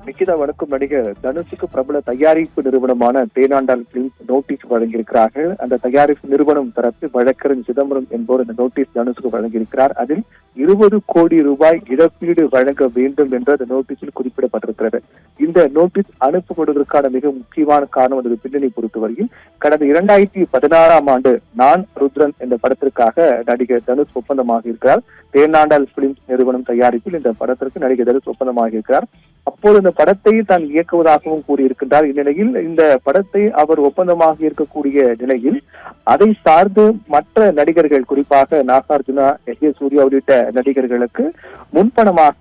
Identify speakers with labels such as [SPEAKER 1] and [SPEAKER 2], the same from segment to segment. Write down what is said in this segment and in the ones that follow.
[SPEAKER 1] நிக்கிதா வணக்கம். நடிகர் தனுஷுக்கு பிரபல தயாரிப்பு நிறுவனமான தேனாண்டால் பிலிம்ஸ் நோட்டீஸ் வழங்கியிருக்கிறார்கள். அந்த தயாரிப்பு நிறுவனம் தரப்பு வழக்கறிஞர் சிதம்பரம் என்பவர் இந்த நோட்டீஸ் தனுஷுக்கு வழங்கியிருக்கிறார். அதில் 20 கோடி ரூபாய் இழப்பீடு வழங்க வேண்டும் என்று அந்த நோட்டீஸில் குறிப்பிடப்பட்டிருக்கிறது. இந்த நோட்டீஸ் அனுப்பப்படுவதற்கான மிக முக்கியமான காரணம் அந்த பின்னணி பொறுத்தவரையில் கடந்த 2016ஆம் ஆண்டு நான் ருத்ரன் என்ற படத்திற்காக நடிகர் தனுஷ் ஒப்பந்தமாக இருக்கிறார். தேனாண்டால் பிலிம்ஸ் நிறுவனம் தயாரிப்பில் இந்த படத்திற்கு நடிகர் தனுஷ் ஒப்பந்தமாக இருக்கிறார். அப்போது இந்த படத்தை தான் இயக்குவதாகவும் கூறியிருக்கின்றார். இந்நிலையில் இந்த படத்தை அவர் ஒப்பந்தமாக இருக்கக்கூடிய நிலையில் அதை சார்ந்து மற்ற நடிகர்கள், குறிப்பாக நாகார்ஜுனா, எஸ் ஏ சூர்யா உள்ளிட்ட நடிகர்களுக்கு முன்பணமாக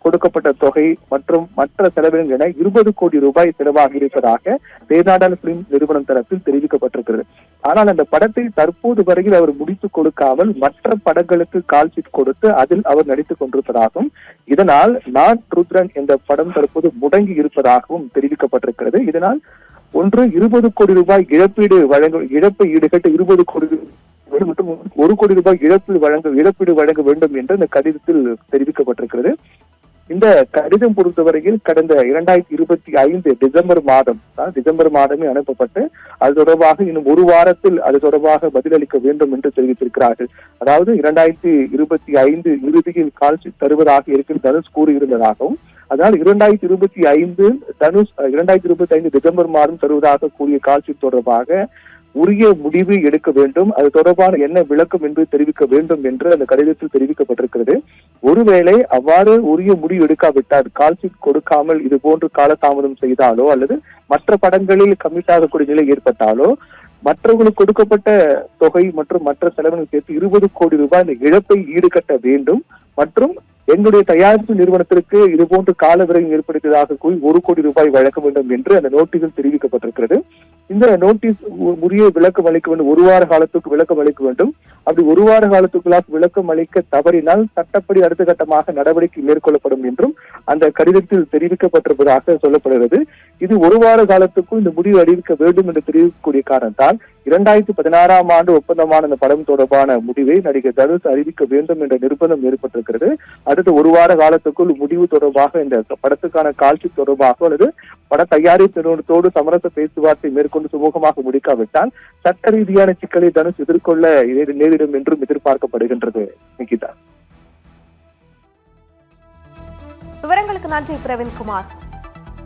[SPEAKER 1] கொடுக்கப்பட்ட தொகை மற்றும் மற்ற செலவினங்கள் என 20 கோடி ரூபாய் செலவாகி இருப்பதாக தேனாண்டால் பிலிம் நிறுவனம் தரப்பில் தெரிவிக்கப்பட்டிருக்கிறது. ஆனால் அந்த படத்தை தற்போது வரையில் அவர் முடித்துக் கொடுக்காமல் மற்ற படங்களுக்கு கால்ஷீட் கொடுத்து அதில் அவர் நடித்துக் கொண்டிருப்பதாகவும், இதனால் நான் ருத்ரன் என்ற படம் தற்போது முடங்கி இருப்பதாகவும் தெரிவிக்கப்பட்டிருக்கிறது. இதனால் 20 கோடி ரூபாய் இழப்பை ஈடுகட்ட 20 கோடி மற்றும் 1 கோடி ரூபாய் இழப்பீடு வழங்க வேண்டும் என்று இந்த கடிதத்தில் தெரிவிக்கப்பட்டிருக்கிறது. இந்த கடிதம் பொறுத்தவரையில் கடந்த 2025 டிசம்பர் மாதமே அனுப்பப்பட்டு அது தொடர்பாக இன்னும் ஒரு வாரத்தில் அது தொடர்பாக பதிலளிக்க வேண்டும் என்று தெரிவித்திருக்கிறார்கள். அதாவது 2025 இறுதியில் கால்ஷீட் தருவதாக இருக்கும் தனுஷ் கூறியிருந்ததாகவும், அதனால் 2025 டிசம்பர் மாதம் தருவதாக கூறிய கால்ஷீட் தொடர்பாக உரிய முடிவு எடுக்க வேண்டும், அது தொடர்பான என்ன விளக்கம் என்று தெரிவிக்க வேண்டும் என்று அந்த கடிதத்தில் தெரிவிக்கப்பட்டிருக்கிறது. ஒருவேளை அவ்வாறு உரிய முடிவு எடுக்காவிட்டால், கால்ஷீட் கொடுக்காமல் இது போன்று காலதாமதம் செய்தாலோ அல்லது மற்ற படங்களில் கமிட் ஆகக்கூடிய நிலை ஏற்பட்டாலோ மற்றவர்களுக்கு கொடுக்கப்பட்ட தொகை மற்றும் மற்ற செலவினை சேர்த்து 20 கோடி ரூபாய் இந்த இழப்பை ஈடுகட்ட வேண்டும் மற்றும் எங்களுடைய தயாரிப்பு நிறுவனத்திற்கு இதுபோன்று கால விரைவு ஏற்படுத்தியதாக கூறி 1 கோடி ரூபாய் வழங்க வேண்டும் என்று அந்த நோட்டீஸில் தெரிவிக்கப்பட்டிருக்கிறது. இந்த நோட்டீஸ் உரிய விளக்கம் அளிக்க வேண்டும், ஒரு வார காலத்துக்கு விளக்கம் அளிக்க வேண்டும். அப்படி ஒரு வார காலத்துக்குள்ளாக விளக்கம் அளிக்க தவறினால் சட்டப்படி அடுத்த கட்டமாக நடவடிக்கை மேற்கொள்ளப்படும் என்றும் அந்த கடிதத்தில் தெரிவிக்கப்பட்டிருப்பதாக சொல்லப்படுகிறது. இது ஒரு வார காலத்துக்கும் இந்த முடிவு அறிவிக்க வேண்டும் என்று தெரிவிக்கக்கூடிய காரணத்தால் 2016ஆம் ஆண்டு ஒப்பந்தமான இந்த படம் தொடர்பான முடிவை நடிகர் தனுஷ் அறிவிக்க வேண்டும் என்ற நிர்பந்தம் ஏற்பட்டிருக்கிறது. அடுத்த ஒரு வார காலத்துக்குள் முடிவு தொடர்பாக இந்த படத்துக்கான கால்ஷீட் தொடர்பாக அல்லது பட தயாரிப்பு நிறுவனத்தோடு சமரச பேச்சுவார்த்தை மேற்கொண்டு சுமூகமாக முடிக்காவிட்டால் சட்ட ரீதியான சிக்கலை தனுஷ் எதிர்கொள்ள நேரிடும் என்றும் எதிர்பார்க்கப்படுகின்றது. நிகிதா,
[SPEAKER 2] விவரங்களுக்கு நன்றி பிரவீன்குமார்.